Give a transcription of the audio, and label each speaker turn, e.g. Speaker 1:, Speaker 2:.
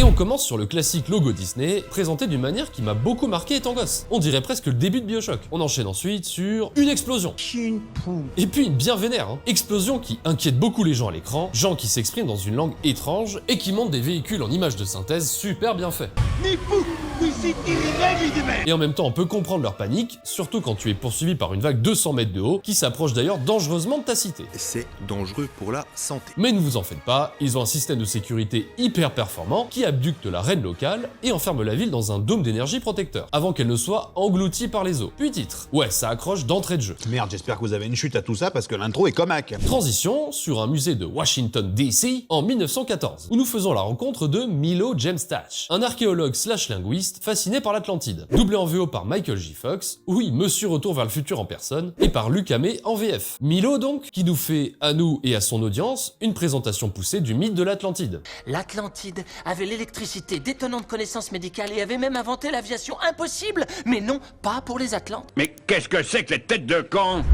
Speaker 1: Et on commence sur le classique logo Disney, présenté d'une manière qui m'a beaucoup marqué étant gosse. On dirait presque le début de BioShock. On enchaîne ensuite sur une explosion. Et puis une bien vénère, hein. Explosion qui inquiète beaucoup les gens à l'écran, gens qui s'expriment dans une langue étrange et qui montrent des véhicules en images de synthèse super bien faits. Et en même temps on peut comprendre leur panique, surtout quand tu es poursuivi par une vague 200 mètres de haut, qui s'approche d'ailleurs dangereusement de ta cité.
Speaker 2: C'est dangereux pour la santé.
Speaker 1: Mais ne vous en faites pas, ils ont un système de sécurité hyper performant qui abducte la reine locale et enferme la ville dans un dôme d'énergie protecteur, avant qu'elle ne soit engloutie par les eaux. Puis titre, ouais ça accroche d'entrée de jeu.
Speaker 3: Merde, j'espère que vous avez une chute à tout ça parce que l'intro est comaque.
Speaker 1: Transition sur un musée de Washington DC en 1914, où nous faisons la rencontre de Milo James Thatch, un archéologue slash linguiste fasciné par l'Atlantide. Doublé en VO par Michael J. Fox, oui, Monsieur Retour vers le futur en personne, et par Luc Hamet en VF. Milo donc, qui nous fait, à nous et à son audience, une présentation poussée du mythe de l'Atlantide.
Speaker 4: L'Atlantide avait l'électricité, d'étonnantes connaissances médicales et avait même inventé l'aviation impossible. Mais non, pas pour les Atlantes.
Speaker 5: Mais qu'est-ce que c'est que les têtes de con?